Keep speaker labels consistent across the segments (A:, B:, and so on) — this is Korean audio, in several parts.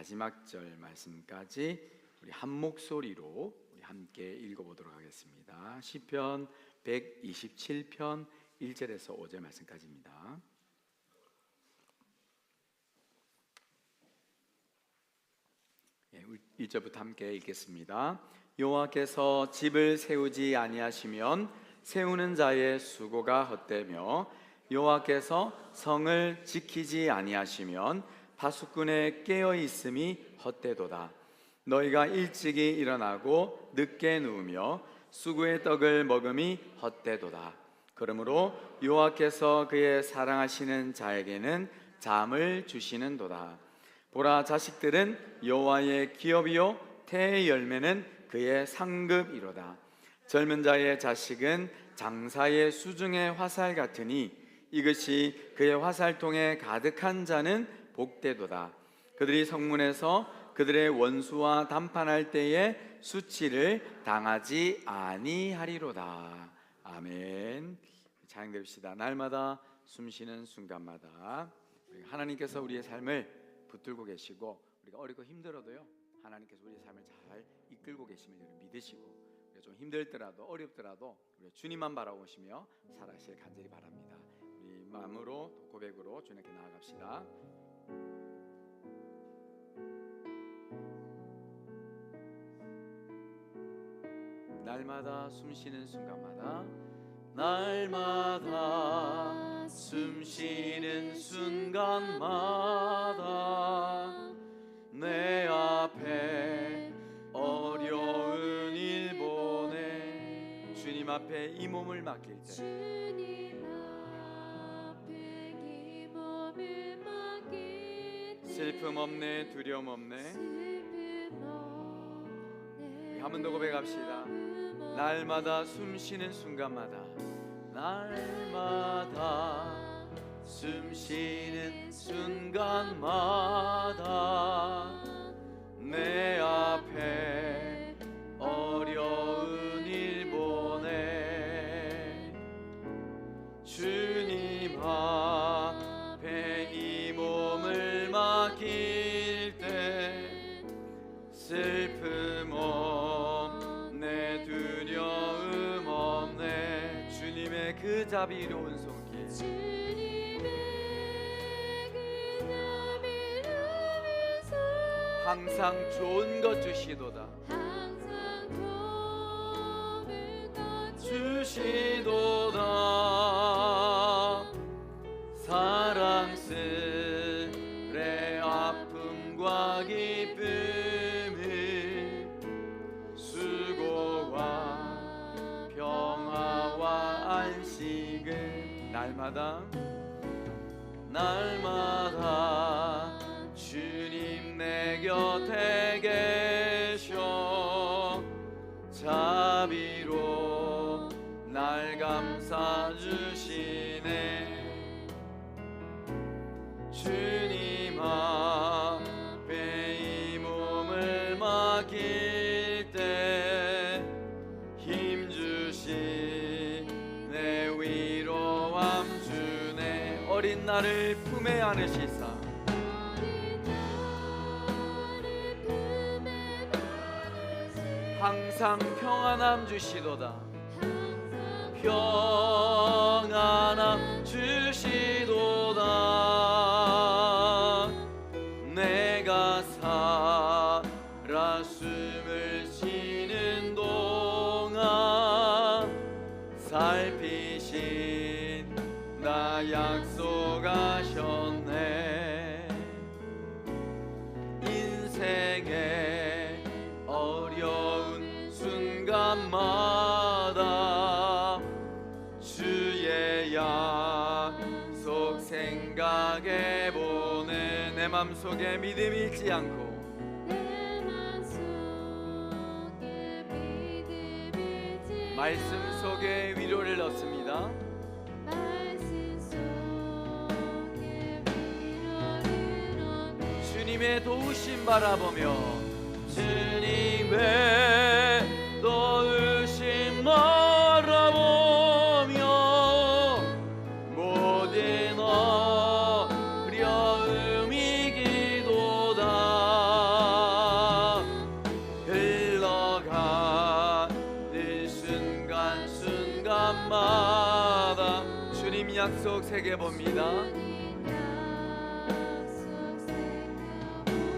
A: 마지막 절 말씀까지 우리 한 목소리로 우리 함께 읽어보도록 하겠습니다. 시편 127편 1절에서 5절 말씀까지입니다. 1절부터 함께 읽겠습니다. 여호와께서 집을 세우지 아니하시면 세우는 자의 수고가 헛되며 여호와께서 성을 지키지 아니하시면 파수꾼의 깨어 있음이 헛되도다. 너희가 일찍이 일어나고 늦게 누우며 수구의 떡을 먹음이 헛되도다. 그러므로 여호와께서 그의 사랑하시는 자에게는 잠을 주시는도다. 보라, 자식들은 여호와의 기업이요 태의 열매는 그의 상급이로다. 젊은 자의 자식은 장사의 수중의 화살 같으니 이것이 그의 화살통에 가득한 자는 복되도다. 그들이 성문에서 그들의 원수와 담판할 때에 수치를 당하지 아니하리로다. 아멘. 찬양드립시다. 날마다 숨쉬는 순간마다 하나님께서 우리의 삶을 붙들고 계시고 우리가 어렵고 힘들어도요 하나님께서 우리의 삶을 잘 이끌고 계심을 믿으시고 우리가 좀 힘들더라도 어렵더라도 우리 주님만 바라보시며 살아가실 간절히 바랍니다. 우리 마음으로 고백으로 주님께 나아갑시다. 날마다 숨쉬는 순간마다 날마다 숨쉬는 순간마다 내 앞에 어려운 일 보내 주님 앞에 이 몸을 맡길 때 슬픔 없네 두려움 없네. 한 번 더 고백합시다. 날마다 숨쉬는 순간마다 날마다 숨쉬는 순간마다 내 앞에 어려운 일 보내 주님 앞에 이 몸을 맡길 때 슬픔 없네 두려움 없네 주님의 그 자비로운 손길 항상 좋은 것 주시도다. 주시도다. 사랑스레 아픔과 기쁨을 수고와 평화와 안식을 날마다 주님 내 곁에 계셔 자비로 날 감싸주시네. 주님 앞에 이 몸을 맡길 때 힘주시네 위로함 주네. 어린 나를 품에 안으시사 항상 평안함 주시도다. 평안함 주시도다. 내가 살아 숨을 쉬는 동안 살피신 나 약속하셨네. 인생의 어려운 순간마다 주의 약속 생각해보네. 내 맘속에 믿음 잃지 않고 말씀 속에 위로를 얻습니다. 주님의 도우심 바라보며 주님의 도우심 바라보며 모든 어려움 이기도다. 약속 새겨봅니다.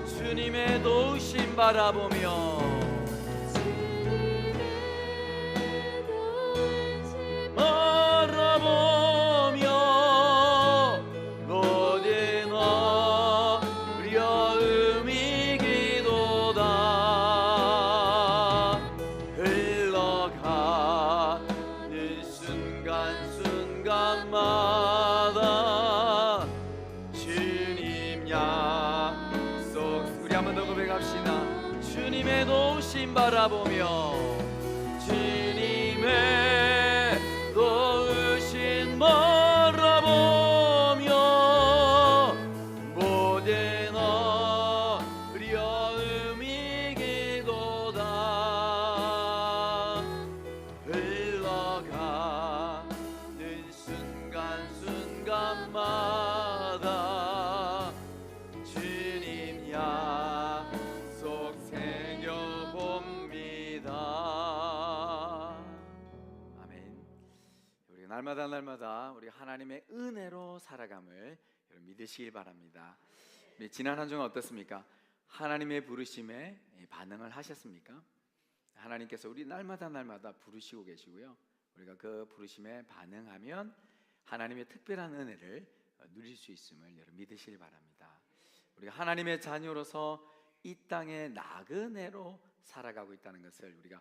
A: 주님의 도우심 바라보며 주님의 도우심 바라보며 주님의 도우심 바라보며 모든 어려움이 기도다 흘러가는 순간순간마다 주님 약속 날마다 우리 하나님의 은혜로 살아감을 여러분 믿으시길 바랍니다. 지난 한 주간 어떻습니까? 하나님의 부르심에 반응을 하셨습니까? 하나님께서 우리 날마다 부르시고 계시고요, 우리가 그 부르심에 반응하면 하나님의 특별한 은혜를 누릴 수 있음을 여러분 믿으시길 바랍니다. 우리가 하나님의 자녀로서 이 땅에 나그네로 살아가고 있다는 것을 우리가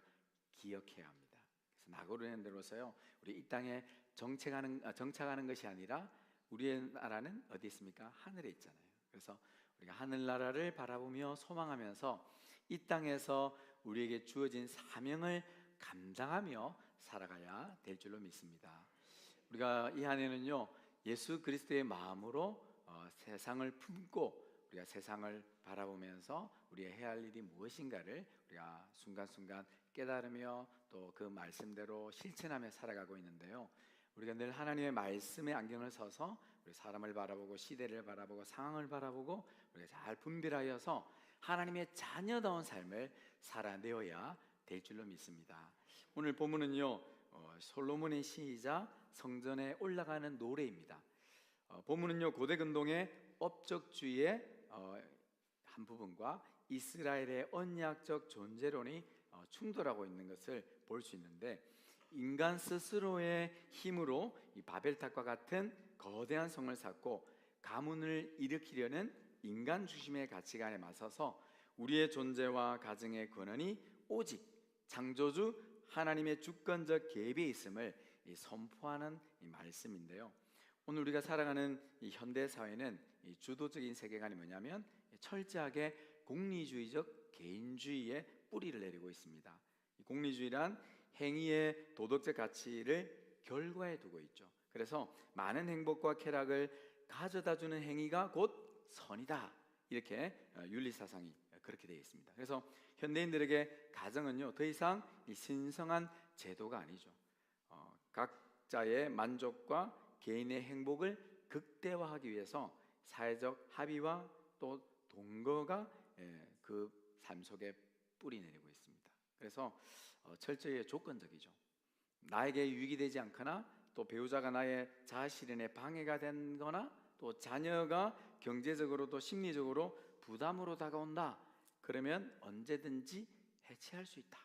A: 기억해야 합니다. 그래서 나그네로서요, 우리 이 땅에 정착하는 것이 아니라 우리의 나라는 어디 있습니까? 하늘에 있잖아요. 그래서 우리가 하늘나라를 바라보며 소망하면서 이 땅에서 우리에게 주어진 사명을 감당하며 살아가야 될 줄로 믿습니다. 우리가 이 안에는요, 예수 그리스도의 마음으로 세상을 품고 우리가 세상을 바라보면서 우리가 해야 할 일이 무엇인가를 우리가 순간순간 깨달으며 또 그 말씀대로 실천하며 살아가고 있는데요, 우리가 늘 하나님의 말씀의 안경을 써서 우리 사람을 바라보고 시대를 바라보고 상황을 바라보고 우리가 잘 분별하여서 하나님의 자녀다운 삶을 살아내어야 될 줄로 믿습니다. 오늘 본문은요, 솔로몬의 시이자 성전에 올라가는 노래입니다. 본문은요, 고대 근동의 업적주의의 한 부분과 이스라엘의 언약적 존재론이 충돌하고 있는 것을 볼 수 있는데, 인간 스스로의 힘으로 이 바벨탑과 같은 거대한 성을 쌓고 가문을 일으키려는 인간 중심의 가치관에 맞서서 우리의 존재와 가정의 권한이 오직 창조주 하나님의 주권적 개입에 있음을 선포하는 이 말씀인데요, 오늘 우리가 살아가는 이 현대 사회는 이 주도적인 세계관이 뭐냐면 철저하게 공리주의적 개인주의의 뿌리를 내리고 있습니다. 이 공리주의란 행위의 도덕적 가치를 결과에 두고 있죠. 그래서 많은 행복과 쾌락을 가져다주는 행위가 곧 선이다, 이렇게 윤리사상이 그렇게 되어 있습니다. 그래서 현대인들에게 가정은요, 더 이상 이 신성한 제도가 아니죠. 각자의 만족과 개인의 행복을 극대화하기 위해서 사회적 합의와 또 동거가 그 삶 속에 뿌리 내리고 있습니다. 그래서 철저히 조건적이죠. 나에게 유익이 되지 않거나 또 배우자가 나의 자아실현에 방해가 되거나 또 자녀가 경제적으로도 심리적으로 부담으로 다가온다, 그러면 언제든지 해체할 수 있다,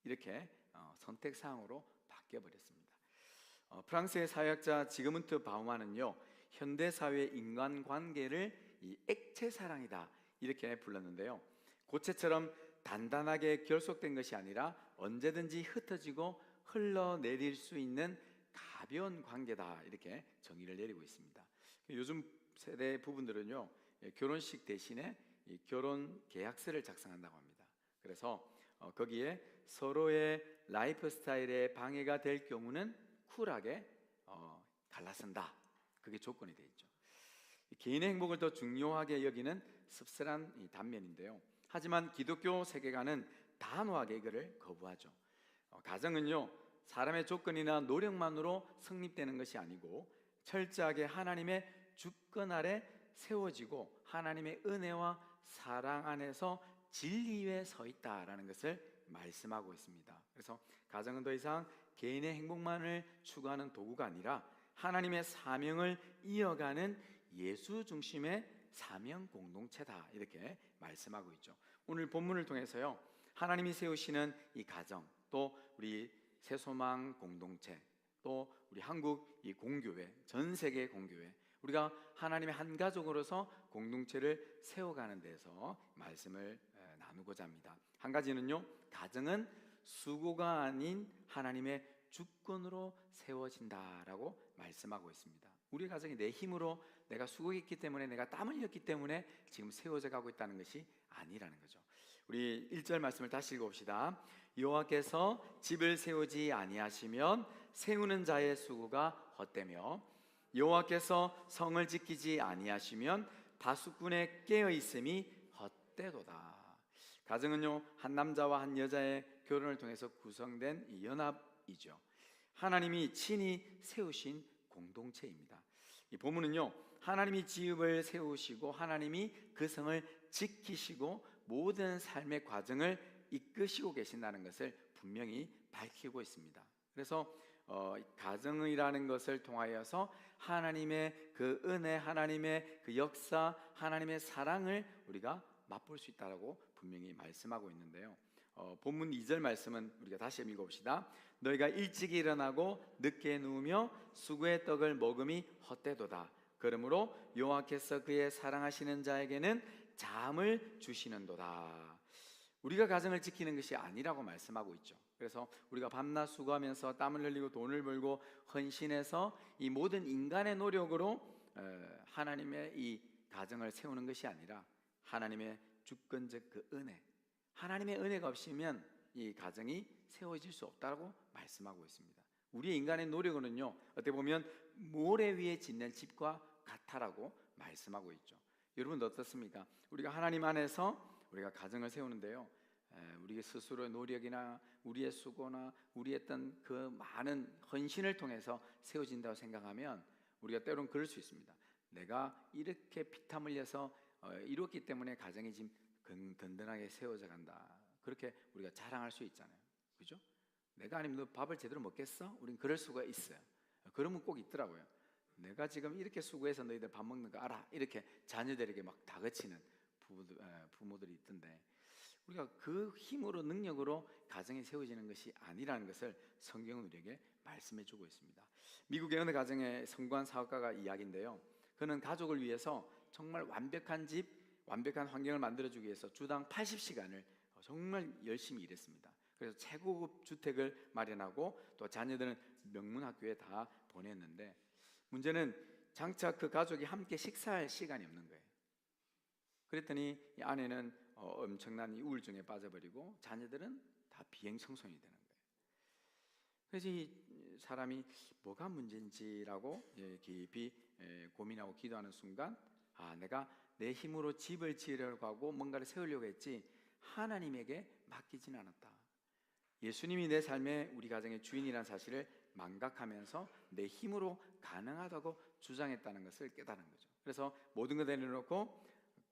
A: 이렇게 선택사항으로 바뀌어버렸습니다. 프랑스의 사회학자 지그문트 바우만은요, 현대사회의 인간관계를 이 액체사랑이다, 이렇게 불렀는데요, 고체처럼 단단하게 결속된 것이 아니라 언제든지 흩어지고 흘러내릴 수 있는 가벼운 관계다, 이렇게 정의를 내리고 있습니다. 요즘 세대 부분들은요, 결혼식 대신에 이 결혼 계약서를 작성한다고 합니다. 그래서 거기에 서로의 라이프 스타일에 방해가 될 경우는 쿨하게 갈라쓴다, 그게 조건이 되어 있죠. 개인의 행복을 더 중요하게 여기는 씁쓸한 이 단면인데요, 하지만 기독교 세계관은 단호하게 이거를 거부하죠. 가정은요, 사람의 조건이나 노력만으로 성립되는 것이 아니고 철저하게 하나님의 주권 아래 세워지고 하나님의 은혜와 사랑 안에서 진리 위에 서 있다라는 것을 말씀하고 있습니다. 그래서 가정은 더 이상 개인의 행복만을 추구하는 도구가 아니라 하나님의 사명을 이어가는 예수 중심의 사명 공동체다, 이렇게 말씀하고 있죠. 오늘 본문을 통해서요, 하나님이 세우시는 이 가정, 또 우리 새소망 공동체, 또 우리 한국 이 공교회, 전 세계 공교회, 우리가 하나님의 한 가족으로서 공동체를 세워가는 데서 말씀을 나누고자 합니다. 한 가지는요, 가정은 수고가 아닌 하나님의 주권으로 세워진다라고 말씀하고 있습니다. 우리 가정이 내 힘으로, 내가 수고했기 때문에, 내가 땀을 흘렸기 때문에 지금 세워져 가고 있다는 것이 아니라는 거죠. 우리 1절 말씀을 다시 읽어봅시다. 여호와께서 집을 세우지 아니하시면 세우는 자의 수고가 헛되며, 여호와께서 성을 지키지 아니하시면 다수꾼의 깨어 있음이 헛되도다. 가정은요, 한 남자와 한 여자의 결혼을 통해서 구성된 이 연합이죠. 하나님이 친히 세우신 공동체입니다. 이 본문은요, 하나님이 지읍을 세우시고 하나님이 그 성을 지키시고 모든 삶의 과정을 이끄시고 계신다는 것을 분명히 밝히고 있습니다. 그래서 가정이라는 것을 통하여서 하나님의 그 은혜, 하나님의 그 역사, 하나님의 사랑을 우리가 맛볼 수 있다고 분명히 말씀하고 있는데요. 본문 2절 말씀은 우리가 다시 읽어봅시다. 너희가 일찍 일어나고 늦게 누우며 수고의 떡을 먹음이 헛되도다. 그러므로 여호와께서 그의 사랑하시는 자에게는 잠을 주시는도다. 우리가 가정을 지키는 것이 아니라고 말씀하고 있죠. 그래서 우리가 밤낮 수고하면서 땀을 흘리고 돈을 벌고 헌신해서 이 모든 인간의 노력으로 하나님의 이 가정을 세우는 것이 아니라 하나님의 주권적 그 은혜, 하나님의 은혜가 없으면 이 가정이 세워질 수 없다고 말씀하고 있습니다. 우리 인간의 노력은요, 어떻게 보면 모래 위에 짓는 집과 같다라고 말씀하고 있죠. 여러분 어떻습니까? 우리가 하나님 안에서 우리가 가정을 세우는데요, 우리 스스로의 노력이나 우리의 수고나 우리의 어떤 그 많은 헌신을 통해서 세워진다고 생각하면 우리가 때로는 그럴 수 있습니다. 내가 이렇게 피땀 흘려서 이뤘기 때문에 가정이 지금 든든하게 세워져 간다, 그렇게 우리가 자랑할 수 있잖아요. 그죠? 내가 아니면 너 밥을 제대로 먹겠어? 우린 그럴 수가 있어요. 그러면 꼭 있더라고요. 내가 지금 이렇게 수고해서 너희들 밥 먹는 거 알아? 이렇게 자녀들에게 막 다그치는 부모들이 있던데, 우리가 그 힘으로, 능력으로 가정이 세워지는 것이 아니라는 것을 성경은 우리에게 말씀해 주고 있습니다. 미국의 어느 가정의 성공한 사업가가 이야기인데요, 그는 가족을 위해서 정말 완벽한 집, 완벽한 환경을 만들어주기 위해서 주당 80시간을 정말 열심히 일했습니다. 그래서 최고급 주택을 마련하고 또 자녀들은 명문학교에 다 보냈는데, 문제는 장차 그 가족이 함께 식사할 시간이 없는 거예요. 그랬더니 이 아내는 엄청난 우울증에 빠져버리고 자녀들은 다 비행청소년이 되는 거예요. 그래서 이 사람이 뭐가 문제인지라고 깊이 고민하고 기도하는 순간, 내가 내 힘으로 집을 지으려고 하고 뭔가를 세우려고 했지 하나님에게 맡기진 않았다. 예수님이 내 삶의, 우리 가정의 주인이라는 사실을 망각하면서 내 힘으로 가능하다고 주장했다는 것을 깨달은 거죠. 그래서 모든 걸 내려놓고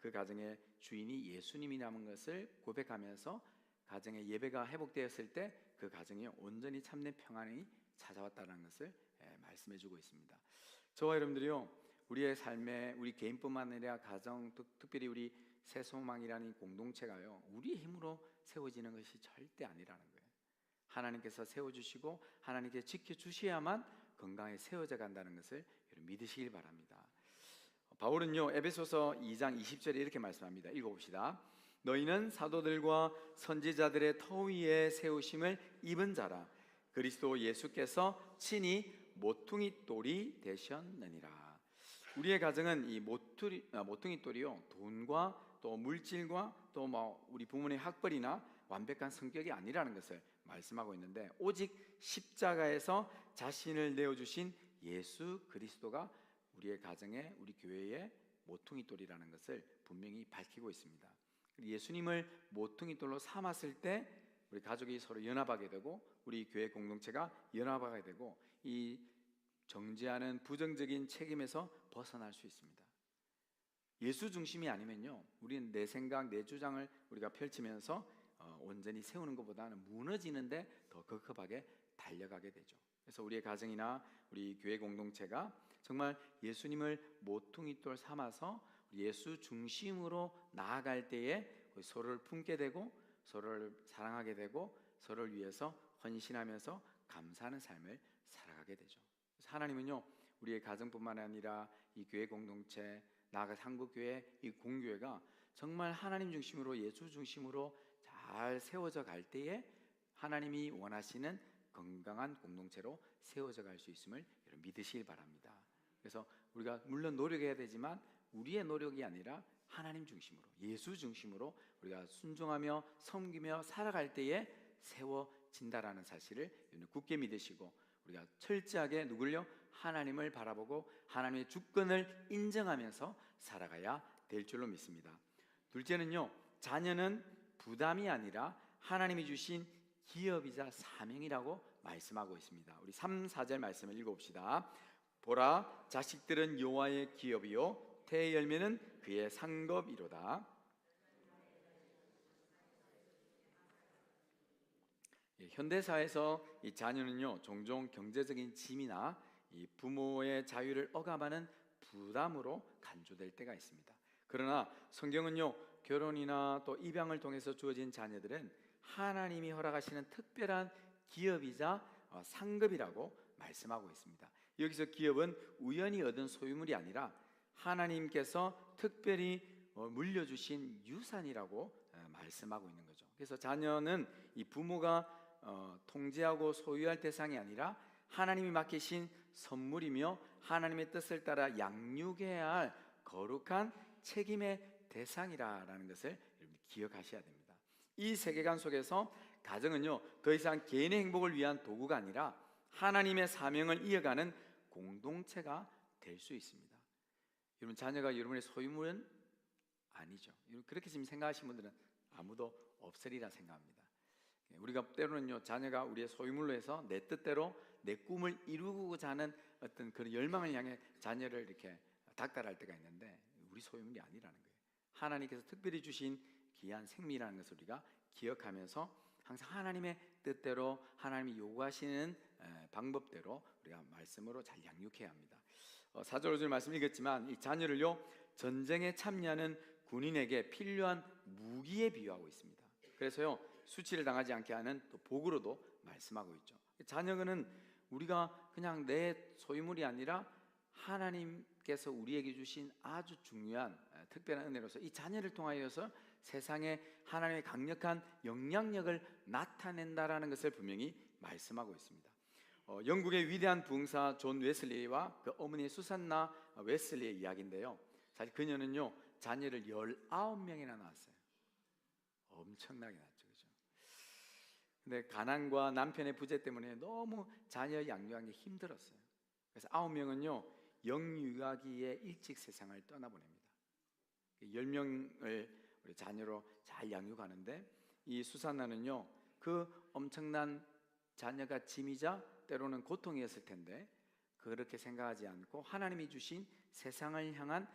A: 그 가정의 주인이 예수님이라는 것을 고백하면서 가정의 예배가 회복되었을 때 그 가정에 온전히 참된 평안이 찾아왔다는 것을 말씀해 주고 있습니다. 저와 여러분들이요, 우리의 삶에 우리 개인뿐만 아니라 가정, 특별히 우리 새소망이라는 공동체가요, 우리의 힘으로 세워지는 것이 절대 아니라는 거예요. 하나님께서 세워주시고 하나님께 지켜주셔야만 건강에 세워져 간다는 것을 여러분 믿으시길 바랍니다. 바울은요, 에베소서 2장 20절에 이렇게 말씀합니다. 읽어봅시다. 너희는 사도들과 선지자들의 터 위에 세우심을 입은 자라. 그리스도 예수께서 친히 모퉁이 돌이 되셨느니라. 우리의 가정은 이 모퉁이 돌이요, 돈과 또 물질과 또 우리 부모의 학벌이나 완벽한 성격이 아니라는 것을 말씀하고 있는데, 오직 십자가에서 자신을 내어주신 예수 그리스도가 우리의 가정에, 우리 교회의 모퉁이 돌이라는 것을 분명히 밝히고 있습니다. 예수님을 모퉁이 돌로 삼았을 때 우리 가족이 서로 연합하게 되고 우리 교회 공동체가 연합하게 되고 이 정죄하는 부정적인 책임에서 벗어날 수 있습니다. 예수 중심이 아니면요, 우리는 내 생각, 내 주장을 우리가 펼치면서 온전히 세우는 것보다는 무너지는데 더 급급하게 달려가게 되죠. 그래서 우리의 가정이나 우리 교회 공동체가 정말 예수님을 모퉁이돌 삼아서 예수 중심으로 나아갈 때에 서로를 품게 되고 서로를 사랑하게 되고 서로를 위해서 헌신하면서 감사하는 삶을 살아가게 되죠. 그래서 하나님은요, 우리의 가정뿐만 아니라 이 교회 공동체, 나아가 한국교회, 이 공교회가 정말 하나님 중심으로 예수 중심으로 잘 세워져 갈 때에 하나님이 원하시는 건강한 공동체로 세워져 갈 수 있음을 여러분 믿으시길 바랍니다. 그래서 우리가 물론 노력해야 되지만 우리의 노력이 아니라 하나님 중심으로, 예수 중심으로 우리가 순종하며 섬기며 살아갈 때에 세워진다라는 사실을 굳게 믿으시고 우리가 철저하게 누굴요? 하나님을 바라보고 하나님의 주권을 인정하면서 살아가야 될 줄로 믿습니다. 둘째는요, 자녀는 부담이 아니라 하나님이 주신 기업이자 사명이라고 말씀하고 있습니다. 우리 3, 4절 말씀을 읽어봅시다. 보라, 자식들은 여호와의 기업이요 태의 열매는 그의 상급이로다. 현대사회에서 이 자녀는요, 종종 경제적인 짐이나 이 부모의 자유를 억압하는 부담으로 간주될 때가 있습니다. 그러나 성경은요, 결혼이나 또 입양을 통해서 주어진 자녀들은 하나님이 허락하시는 특별한 기업이자 상급이라고 말씀하고 있습니다. 여기서 기업은 우연히 얻은 소유물이 아니라 하나님께서 특별히 물려주신 유산이라고 말씀하고 있는 거죠. 그래서 자녀는 이 부모가 통제하고 소유할 대상이 아니라 하나님이 맡기신 선물이며 하나님의 뜻을 따라 양육해야 할 거룩한 책임의 대상이라는 것을 여러분 기억하셔야 됩니다. 이 세계관 속에서 가정은요, 더 이상 개인의 행복을 위한 도구가 아니라 하나님의 사명을 이어가는 공동체가 될 수 있습니다. 여러분, 자녀가 여러분의 소유물은 아니죠. 그렇게 지금 생각하시는 분들은 아무도 없으리라 생각합니다. 우리가 때로는요, 자녀가 우리의 소유물로 해서 내 뜻대로 내 꿈을 이루고자 하는 어떤 그런 열망을 향해 자녀를 이렇게 닥달할 때가 있는데 우리 소유물이 아니라는 거예요. 하나님께서 특별히 주신 귀한 생명이라는 것을 우리가 기억하면서 항상 하나님의 뜻대로 하나님이 요구하시는 방법대로 우리가 말씀으로 잘 양육해야 합니다. 4절 5절 말씀 읽었지만 이 자녀를요, 전쟁에 참여하는 군인에게 필요한 무기에 비유하고 있습니다. 그래서요, 수치를 당하지 않게 하는 또 복으로도 말씀하고 있죠. 자녀는 우리가 그냥 내 소유물이 아니라 하나님께서 우리에게 주신 아주 중요한 특별한 은혜로서 이 자녀를 통하여서 세상에 하나님의 강력한 영향력을 나타낸다라는 것을 분명히 말씀하고 있습니다. 영국의 위대한 부흥사 존 웨슬리와 그 어머니 수산나 웨슬리의 이야기인데요, 사실 그녀는요, 자녀를 19명이나 낳았어요. 엄청나게 낳았죠, 그죠? 근데 가난과 남편의 부재 때문에 너무 자녀 양육하기 힘들었어요. 그래서 9명은요 영유아기에 일찍 세상을 떠나보냅니다. 10명을 우리 자녀로 잘 양육하는데 이 수산나는요, 그 엄청난 자녀가 짐이자 때로는 고통이었을 텐데 그렇게 생각하지 않고 하나님이 주신 세상을 향한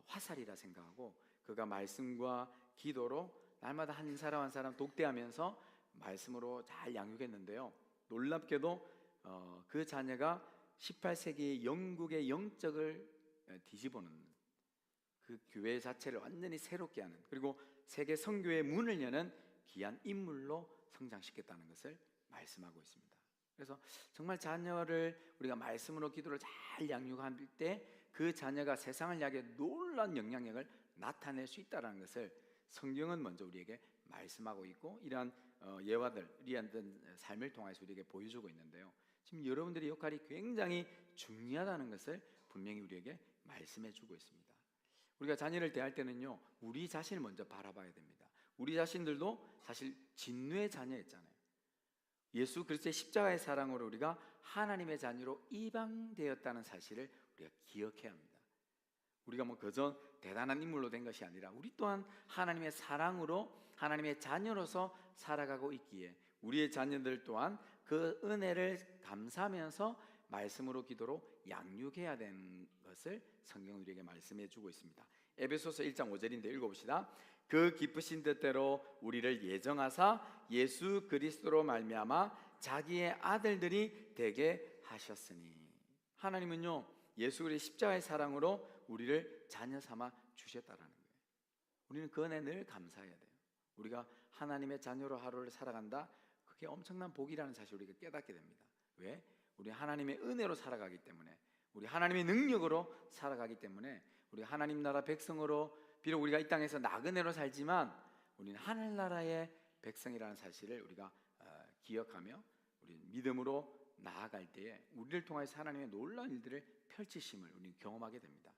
A: 화살이라 생각하고 그가 말씀과 기도로 날마다 한 사람 한 사람 독대하면서 말씀으로 잘 양육했는데요, 놀랍게도 그 자녀가 18세기 영국의 영적을 뒤집어놓는 그 교회 자체를 완전히 새롭게 하는, 그리고 세계 선교의 문을 여는 귀한 인물로 성장시켰다는 것을 말씀하고 있습니다. 그래서 정말 자녀를 우리가 말씀으로 기도를 잘 양육할 때 그 자녀가 세상을 향해 놀라운 영향력을 나타낼 수 있다는 것을 성경은 먼저 우리에게 말씀하고 있고 이러한 예화들, 이러한 삶을 통해서 우리에게 보여주고 있는데요, 지금 여러분들의 역할이 굉장히 중요하다는 것을 분명히 우리에게 말씀해 주고 있습니다. 우리가 자녀를 대할 때는요, 우리 자신을 먼저 바라봐야 됩니다. 우리 자신들도 사실 진노의 자녀였잖아요. 예수 그리스도의 십자가의 사랑으로 우리가 하나님의 자녀로 입양되었다는 사실을 우리가 기억해야 합니다. 우리가 뭐 그저 대단한 인물로 된 것이 아니라 우리 또한 하나님의 사랑으로 하나님의 자녀로서 살아가고 있기에 우리의 자녀들 또한 그 은혜를 감사하면서 말씀으로 기도로 양육해야 되는 것을 성경은 우리에게 말씀해 주고 있습니다. 에베소서 1장 5절인데 읽어봅시다. 그 기쁘신 뜻대로 우리를 예정하사 예수 그리스도로 말미암아 자기의 아들들이 되게 하셨으니. 하나님은요, 예수 그리스도의 십자가의 사랑으로 우리를 자녀 삼아 주셨다라는 거예요. 우리는 그 은혜에 늘 감사해야 돼요. 우리가 하나님의 자녀로 하루를 살아간다, 그게 엄청난 복이라는 사실을 우리가 깨닫게 됩니다. 왜? 우리 하나님의 은혜로 살아가기 때문에, 우리 하나님의 능력으로 살아가기 때문에, 우리 하나님 나라 백성으로, 비록 우리가 이 땅에서 나그네로 살지만 우리는 하늘나라의 백성이라는 사실을 우리가 기억하며 우리 믿음으로 나아갈 때에 우리를 통해서 하나님의 놀라운 일들을 펼치심을 우리는 경험하게 됩니다.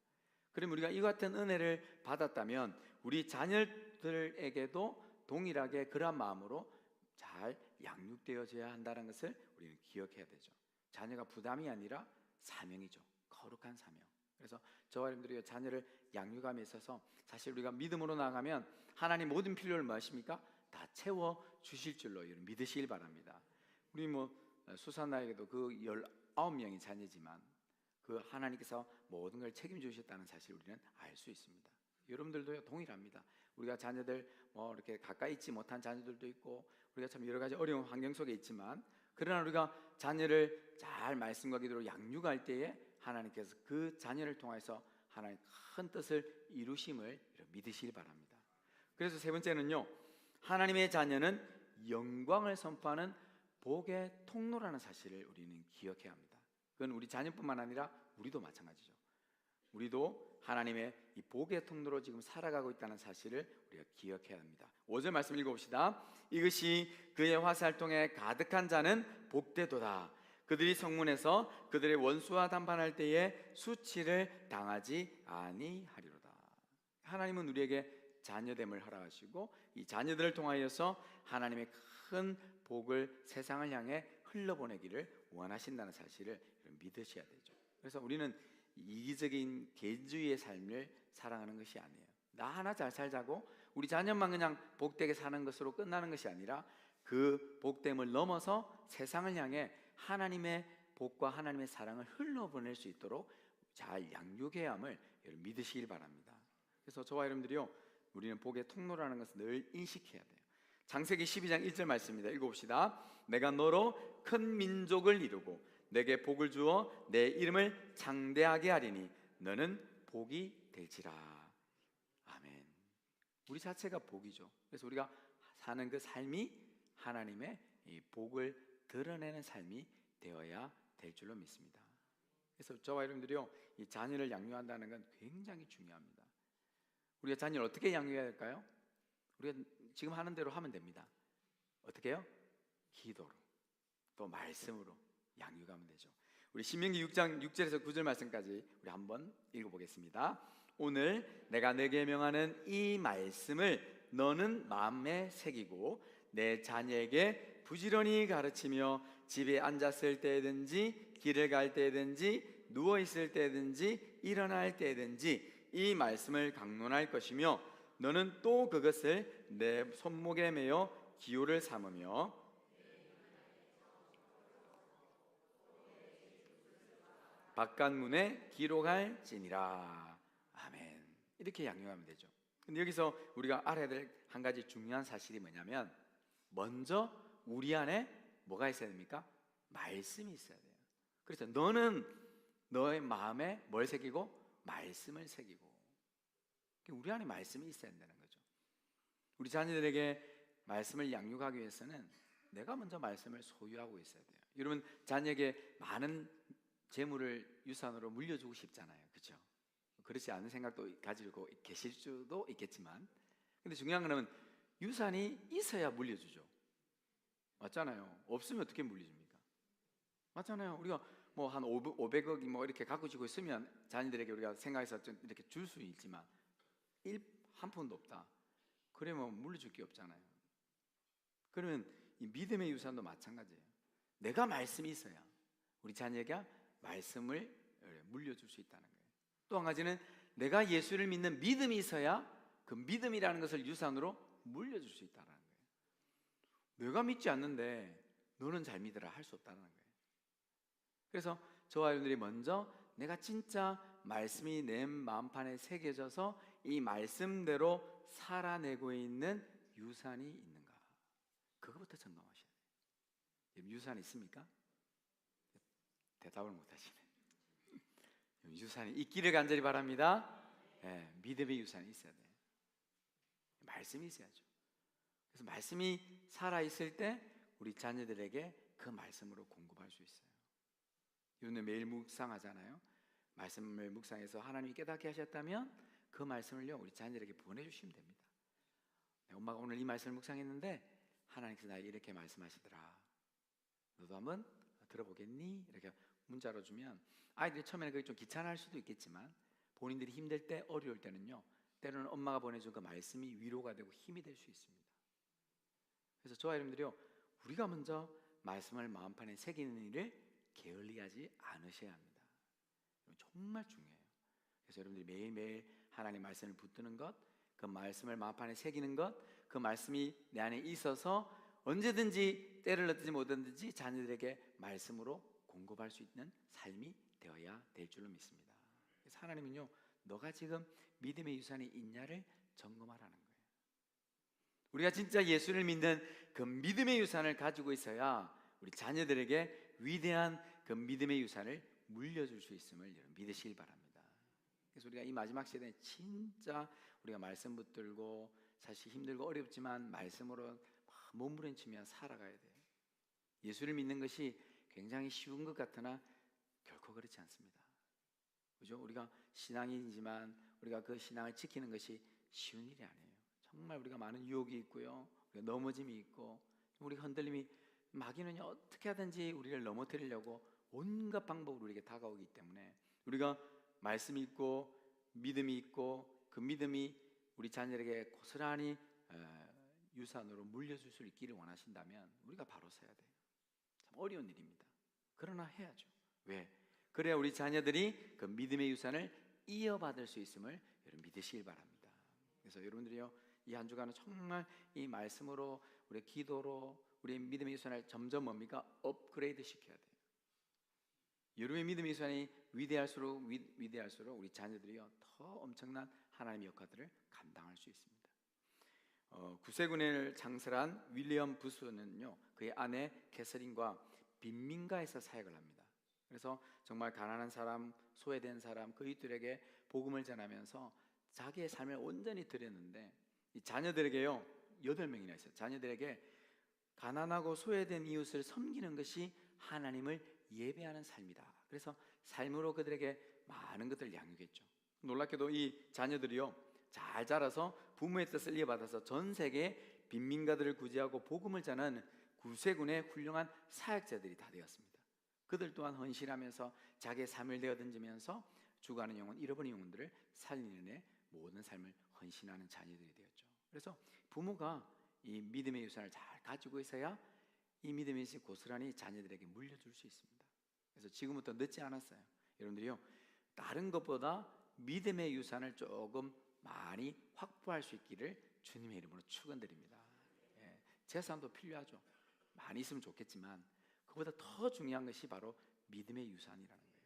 A: 그럼 우리가 이 같은 은혜를 받았다면 우리 자녀들에게도 동일하게 그러한 마음으로 잘 양육되어져야 한다는 것을 우리는 기억해야 되죠. 자녀가 부담이 아니라 사명이죠. 거룩한 사명. 그래서 저와 여러분들이 자녀를 양육함에 있어서 사실 우리가 믿음으로 나아가면 하나님 모든 필요를 뭐 하십니까? 다 채워 주실 줄로 믿으시길 바랍니다. 우리 수산나에게도 그 19명이 자녀지만 그 하나님께서 모든 걸 책임져 주셨다는 사실 우리는 알 수 있습니다. 여러분들도 동일합니다. 우리가 자녀들 이렇게 가까이 있지 못한 자녀들도 있고 우리가 참 여러 가지 어려운 환경 속에 있지만, 그러나 우리가 자녀를 잘 말씀과 기도로 양육할 때에 하나님께서 그 자녀를 통해서 하나님 큰 뜻을 이루심을 믿으시기 바랍니다. 그래서 세 번째는요, 하나님의 자녀는 영광을 선포하는 복의 통로라는 사실을 우리는 기억해야 합니다. 그건 우리 자녀뿐만 아니라 우리도 마찬가지죠. 우리도 하나님의 이 복의 통로로 지금 살아가고 있다는 사실을 우리가 기억해야 합니다. 5절 말씀 읽어봅시다. 이것이 그의 화살통에 가득한 자는 복되도다. 그들이 성문에서 그들의 원수와 담판할 때에 수치를 당하지 아니하리로다. 하나님은 우리에게 자녀됨을 허락하시고 이 자녀들을 통하여서 하나님의 큰 복을 세상을 향해 흘러보내기를 원하신다는 사실을 믿으셔야 되죠. 그래서 우리는 이기적인 개인주의의 삶을 살아가는 것이 아니에요. 나 하나 잘 살자고 우리 자녀만 그냥 복되게 사는 것으로 끝나는 것이 아니라 그 복됨을 넘어서 세상을 향해 하나님의 복과 하나님의 사랑을 흘러보낼 수 있도록 잘 양육해야 함을 믿으시길 바랍니다. 그래서 저와 여러분들이요, 우리는 복의 통로라는 것을 늘 인식해야 돼요. 창세기 12장 1절 말씀입니다. 읽어봅시다. 내가 너로 큰 민족을 이루고 내게 복을 주어 내 이름을 창대하게 하리니 너는 복이 될지라. 아멘. 우리 자체가 복이죠. 그래서 우리가 사는 그 삶이 하나님의 이 복을 드러내는 삶이 되어야 될 줄로 믿습니다. 그래서 저와 여러분들이요, 이 자녀를 양육한다는 건 굉장히 중요합니다. 우리가 자녀를 어떻게 양육해야 될까요? 우리가 지금 하는 대로 하면 됩니다. 어떻게 해요? 기도로, 또 말씀으로 양육하면 되죠. 우리 신명기 6장 6절에서 9절 말씀까지 우리 한번 읽어보겠습니다. 오늘 내가 내게 명하는 이 말씀을 너는 마음에 새기고 내 자녀에게 부지런히 가르치며 집에 앉았을 때든지 길을 갈 때든지 누워 있을 때든지 일어날 때든지 이 말씀을 강론할 것이며 너는 또 그것을 내 손목에 매어 기호를 삼으며 바깥문에 기록할지니라. 아멘. 이렇게 양육하면 되죠. 근데 여기서 우리가 알아야 될 한 가지 중요한 사실이 뭐냐면, 먼저 우리 안에 뭐가 있어야 됩니까? 말씀이 있어야 돼요. 그래서 너는 너의 마음에 뭘 새기고? 말씀을 새기고. 우리 안에 말씀이 있어야 된다는 거죠. 우리 자녀들에게 말씀을 양육하기 위해서는 내가 먼저 말씀을 소유하고 있어야 돼요. 여러분, 자녀에게 많은 재물을 유산으로 물려주고 싶잖아요. 그렇죠? 그렇지 않은 생각도 가지고 계실 수도 있겠지만, 근데 중요한 건 유산이 있어야 물려주죠. 맞잖아요. 없으면 어떻게 물려줍니까? 맞잖아요. 우리가 한 500억이 이렇게 갖고 지고 있으면 자녀들에게 우리가 생각해서 좀 이렇게 줄 수 있지만 한 푼도 없다. 그러면 물려줄 게 없잖아요. 그러면 이 믿음의 유산도 마찬가지예요. 내가 말씀이 있어야 우리 자녀에게 말씀을 물려줄 수 있다는 거예요. 또 한 가지는 내가 예수를 믿는 믿음이 있어야 그 믿음이라는 것을 유산으로 물려줄 수 있다는 거예요. 내가 믿지 않는데 너는 잘 믿으라 할 수 없다는 거예요. 그래서 저와 여러분들이 먼저 내가 진짜 말씀이 내 마음판에 새겨져서 이 말씀대로 살아내고 있는 유산이 있는가, 그거부터 점검하셔야 돼요. 유산 있습니까? 대답을 못 하시네. 유산이 있기를 간절히 바랍니다. 네, 믿음의 유산이 있어야 돼요. 말씀이 있어야죠. 그래서 말씀이 살아있을 때 우리 자녀들에게 그 말씀으로 공급할 수 있어요. 이번에 매일 묵상하잖아요. 말씀을 묵상해서 하나님이 깨닫게 하셨다면 그 말씀을요 우리 자녀들에게 보내주시면 됩니다. 네, 엄마가 오늘 이 말씀을 묵상했는데 하나님께서 나에게 이렇게 말씀하시더라. 너도 한번 들어보겠니? 이렇게 문자로 주면 아이들이 처음에는 그게 좀 귀찮아할 수도 있겠지만 본인들이 힘들 때 어려울 때는요 때로는 엄마가 보내준 그 말씀이 위로가 되고 힘이 될 수 있습니다. 그래서 저와 여러분들이요 우리가 먼저 말씀을 마음판에 새기는 일을 게을리하지 않으셔야 합니다. 정말 중요해요. 그래서 여러분들이 매일매일 하나님 말씀을 붙드는 것, 그 말씀을 마음판에 새기는 것, 그 말씀이 내 안에 있어서 언제든지 때를 얻든지 못하든지 자녀들에게 말씀으로 공급할 수 있는 삶이 되어야 될 줄로 믿습니다. 그래서 하나님은요 너가 지금 믿음의 유산이 있냐를 점검하라는 거예요. 우리가 진짜 예수를 믿는 그 믿음의 유산을 가지고 있어야 우리 자녀들에게 위대한 그 믿음의 유산을 물려줄 수 있음을 여러분 믿으시길 바랍니다. 그래서 우리가 이 마지막 시대에 진짜 우리가 말씀 붙들고 사실 힘들고 어렵지만 말씀으로 몸부림치며 살아가야 돼요. 예수를 믿는 것이 굉장히 쉬운 것 같으나 결코 그렇지 않습니다. 그죠? 우리가 신앙인이지만 우리가 그 신앙을 지키는 것이 쉬운 일이 아니에요. 정말 우리가 많은 유혹이 있고요, 우리가 넘어짐이 있고, 우리 흔들림이 마귀는 어떻게 하든지 우리를 넘어뜨리려고 온갖 방법으로 우리에게 다가오기 때문에 우리가 말씀이 있고 믿음이 있고 그 믿음이 우리 자녀에게 고스란히 유산으로 물려줄 수 있기를 원하신다면 우리가 바로 서야 돼요. 참 어려운 일입니다. 그러나 해야죠. 왜? 그래야 우리 자녀들이 그 믿음의 유산을 이어받을 수 있음을 여러분 믿으시길 바랍니다. 그래서 여러분들이요 이 한 주간은 정말 이 말씀으로 우리 기도로 우리 믿음의 유산을 점점 뭡니까? 업그레이드 시켜야 돼요. 여러분의 믿음의 유산이 위대할수록 우리 자녀들이요 더 엄청난 하나님의 역할들을 감당할 수 있습니다. 구세군을 창설한 윌리엄 부스는요 그의 아내 캐서린과 빈민가에서 사역을 합니다. 그래서 정말 가난한 사람, 소외된 사람 그이들에게 복음을 전하면서 자기의 삶을 온전히 드렸는데 이 자녀들에게요 8명이나 있어요. 자녀들에게 가난하고 소외된 이웃을 섬기는 것이 하나님을 예배하는 삶이다. 그래서 삶으로 그들에게 많은 것들을 양육했죠. 놀랍게도 이 자녀들이요 잘 자라서 부모의 뜻을 이어받아서 전 세계의 빈민가들을 구제하고 복음을 전하는 구세군의 훌륭한 사역자들이 다 되었습니다. 그들 또한 헌신하면서 자기의 삶을 내어던지면서 죽어가는 영혼, 잃어버린 영혼들을 살리는 데 모든 삶을 헌신하는 자녀들이 되었죠. 그래서 부모가 이 믿음의 유산을 잘 가지고 있어야 이 믿음의 유산이 고스란히 자녀들에게 물려줄 수 있습니다. 그래서 지금부터 늦지 않았어요. 여러분들이요 다른 것보다 믿음의 유산을 조금 많이 확보할 수 있기를 주님의 이름으로 축원드립니다. 재산도 필요하죠. 많이 있으면 좋겠지만 그보다 더 중요한 것이 바로 믿음의 유산이라는 거예요.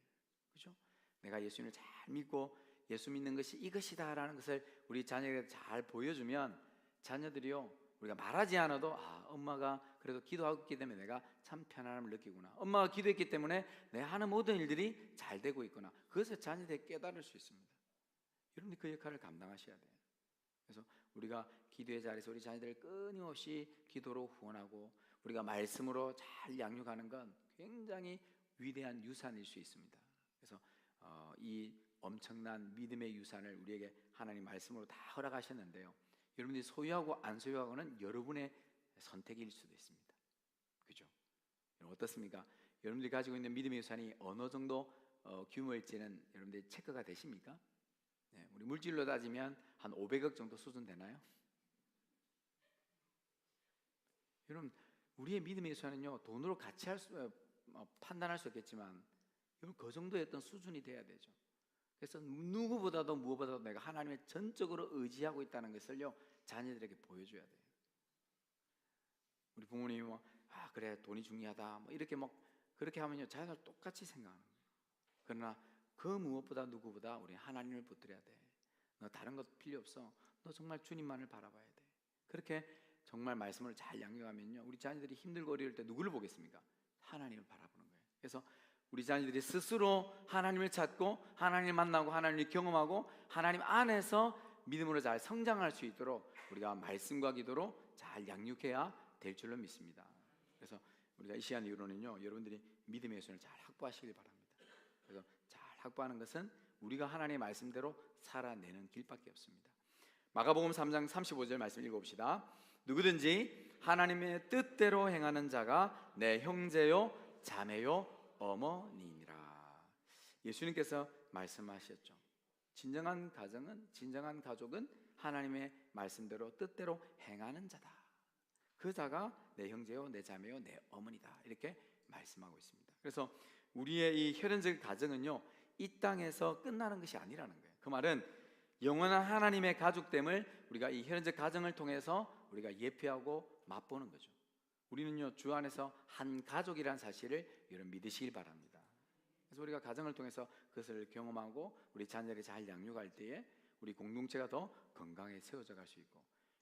A: 그렇죠? 내가 예수님을 잘 믿고 예수 믿는 것이 이것이다라는 것을 우리 자녀에게 잘 보여주면 자녀들이요 우리가 말하지 않아도 엄마가 그래도 기도하고 있기 때문에 내가 참 편안함을 느끼구나, 엄마가 기도했기 때문에 내가 하는 모든 일들이 잘 되고 있구나, 그것을 자녀들이 깨달을 수 있습니다. 여러분이 그 역할을 감당하셔야 돼요. 그래서 우리가 기도의 자리에서 우리 자녀들을 끊임없이 기도로 후원하고 우리가 말씀으로 잘 양육하는 건 굉장히 위대한 유산일 수 있습니다. 그래서 이 엄청난 믿음의 유산을 우리에게 하나님 말씀으로 다 허락하셨는데요, 여러분들이 소유하고 안 소유하고는 여러분의 선택일 수도 있습니다. 그죠? 어떻습니까? 여러분들이 가지고 있는 믿음의 유산이 어느 정도 규모일지는 여러분들이 체크가 되십니까? 네, 우리 물질로 따지면 한 500억 정도 수준 되나요? 여러분 우리의 믿음의 유산은요 돈으로 판단할 수 없겠지만 여러분 그 정도의 어떤 수준이 돼야 되죠. 그래서 누구보다도 무엇보다도 내가 하나님을 전적으로 의지하고 있다는 것을요 자녀들에게 보여줘야 돼요. 우리 부모님이 그래 돈이 중요하다 이렇게 그렇게 하면요 자녀들 똑같이 생각하는 거예요. 그러나 그 무엇보다 누구보다 우리 하나님을 붙들어야 돼. 너 다른 것 필요 없어. 너 정말 주님만을 바라봐야 돼. 그렇게 정말 말씀을 잘 양육하면요, 우리 자녀들이 힘들고 어려울 때 누구를 보겠습니까? 하나님을 바라보는 거예요. 그래서 우리 자녀들이 스스로 하나님을 찾고 하나님을 만나고 하나님을 경험하고 하나님 안에서 믿음으로 잘 성장할 수 있도록 우리가 말씀과 기도로 잘 양육해야 될 줄로 믿습니다. 그래서 우리가 이 시간 이후로는요, 여러분들이 믿음의 예수를 잘 확보하시길 바랍니다. 그래서 잘 확보하는 것은 우리가 하나님의 말씀대로 살아내는 길밖에 없습니다. 마가복음 3장 35절 말씀 읽어봅시다. 누구든지 하나님의 뜻대로 행하는 자가 내 형제요 자매요 어머니니라. 예수님께서 말씀하셨죠. 진정한 가정은, 진정한 가족은 하나님의 말씀대로 뜻대로 행하는 자다. 그 자가 내 형제요 내 자매요 내 어머니다. 이렇게 말씀하고 있습니다. 그래서 우리의 이 혈연적 가정은요, 이 땅에서 끝나는 것이 아니라는 거예요. 그 말은 영원한 하나님의 가족됨을 우리가 이 혈연적 가정을 통해서 우리가 예표하고 맛보는 거죠. 우리는요, 주 안에서 한 가족이라는 사실을 여러분 믿으시길 바랍니다. 그래서 우리가 가정을 통해서 그것을 경험하고 우리 자녀를 잘 양육할 때에 우리 공동체가 더 건강하게 세워져 갈 수 있고,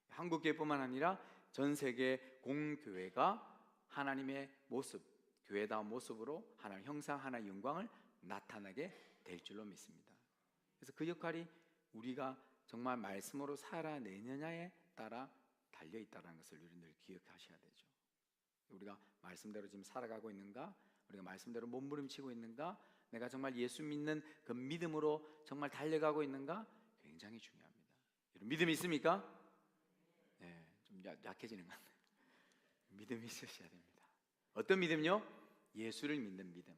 A: 한국교회뿐만 아니라 전 세계 공교회가 하나님의 모습, 교회다운 모습으로 하나님 형상, 하나의 영광을 나타나게 될 줄로 믿습니다. 그래서 그 역할이 우리가 정말 말씀으로 살아내느냐에 따라 달려있다는 것을 여러분들 기억하셔야 되죠. 우리가 말씀대로 지금 살아가고 있는가? 우리가 말씀대로 몸부림치고 있는가? 내가 정말 예수 믿는 그 믿음으로 정말 달려가고 있는가? 굉장히 중요합니다. 여러분 믿음이 있습니까? 네, 좀 약해지는 것 같아요. 믿음이 있으셔야 됩니다. 어떤 믿음요? 예수를 믿는 믿음.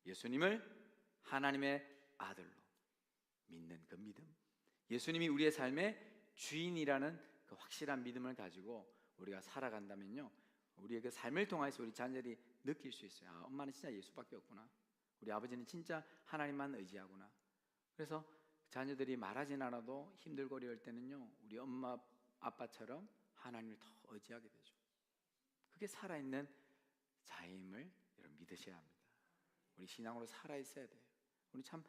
A: 예수님을 하나님의 아들로 믿는 그 믿음. 예수님이 우리의 삶의 주인이라는 그 확실한 믿음을 가지고 우리가 살아간다면요, 우리의 그 삶을 통해서 우리 자녀들이 느낄 수 있어요. 아, 엄마는 진짜 예수밖에 없구나. 우리 아버지는 진짜 하나님만 의지하구나. 그래서 자녀들이 말하진 않아도 힘들고 어려울 때는요, 우리 엄마 아빠처럼 하나님을 더 의지하게 되죠. 그게 살아있는 자임을 여러분 믿으셔야 합니다. 우리 신앙으로 살아있어야 돼요. 우리 참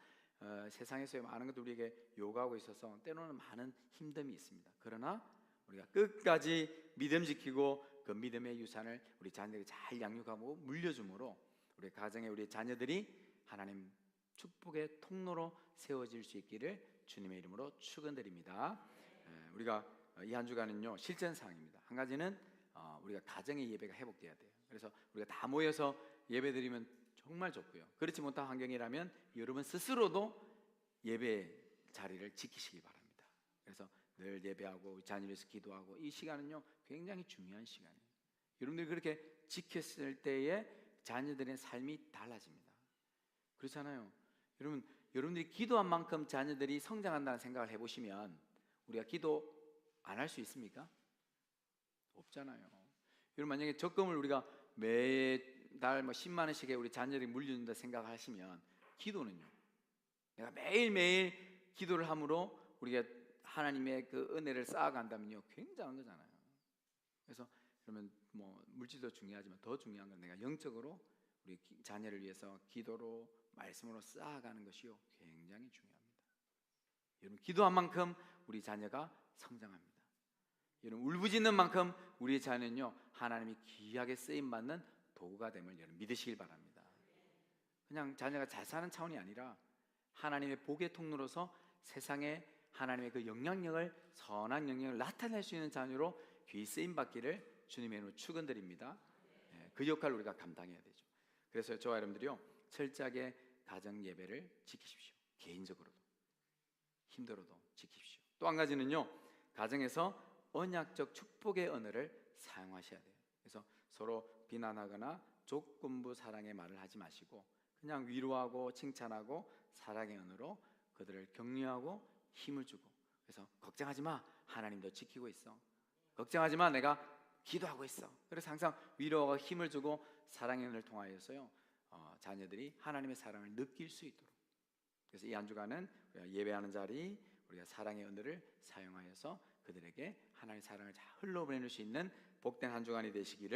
A: 세상에서 많은 것들 우리에게 요구하고 있어서 때로는 많은 힘듦이 있습니다. 그러나 우리가 끝까지 믿음 지키고 그 믿음의 유산을 우리 자녀에게 잘 양육하고 물려줌으로 우리 가정에 우리 자녀들이 하나님 축복의 통로로 세워질 수 있기를 주님의 이름으로 축원드립니다. 우리가 이 한 주간은요, 실전 사항입니다. 한 가지는 우리가 가정의 예배가 회복돼야 돼요. 그래서 우리가 다 모여서 예배드리면 정말 좋고요. 그렇지 못한 환경이라면 여러분 스스로도 예배 자리를 지키시기 바랍니다. 그래서 늘 예배하고 자녀를 위해서 기도하고, 이 시간은요 굉장히 중요한 시간이에요. 여러분들이 그렇게 지켰을 때에 자녀들의 삶이 달라집니다. 그렇잖아요. 여러분들이 기도한 만큼 자녀들이 성장한다는 생각을 해보시면 우리가 기도 안 할 수 있습니까? 없잖아요. 여러분 만약에 적금을 우리가 매달 10만 원씩에 우리 자녀들이 물려준다 생각하시면, 기도는요, 내가 매일매일 기도를 함으로 우리가 하나님의 그 은혜를 쌓아간다면요 굉장한 거잖아요. 그래서 그러면 뭐 물질도 중요하지만 더 중요한 건 내가 영적으로 우리 자녀를 위해서 기도로 말씀으로 쌓아가는 것이요 굉장히 중요합니다. 여러분 기도한 만큼 우리 자녀가 성장합니다. 여러분 울부짖는 만큼 우리 자녀는요 하나님이 귀하게 쓰임받는 도구가 됨을 여러분 믿으시길 바랍니다. 그냥 자녀가 잘 사는 차원이 아니라 하나님의 복의 통로로서 세상에 하나님의 그 영향력을, 선한 영향력을 나타낼 수 있는 자녀로 귀히 쓰임받기를 주님의 이름으로 축원드립니다. 그 역할을 우리가 감당해야 되죠. 그래서 저와 여러분들이요 철저하게 가정 예배를 지키십시오. 개인적으로도 힘들어도 지키십시오. 또 한 가지는요 가정에서 언약적 축복의 언어를 사용하셔야 돼요. 그래서 서로 비난하거나 조건부 사랑의 말을 하지 마시고 그냥 위로하고 칭찬하고 사랑의 언어로 그들을 격려하고 힘을 주고, 그래서 걱정하지 마, 하나님도 지키고 있어. 걱정하지 마, 내가 기도하고 있어. 그래서 항상 위로하고 힘을 주고 사랑의 언어를 통하여서요 자녀들이 하나님의 사랑을 느낄 수 있도록. 그래서 이 한 주간은 예배하는 자리 우리가 사랑의 언어를 사용하여서 그들에게 하나님의 사랑을 잘 흘러보낼 수 있는 복된 한 주간이 되시기를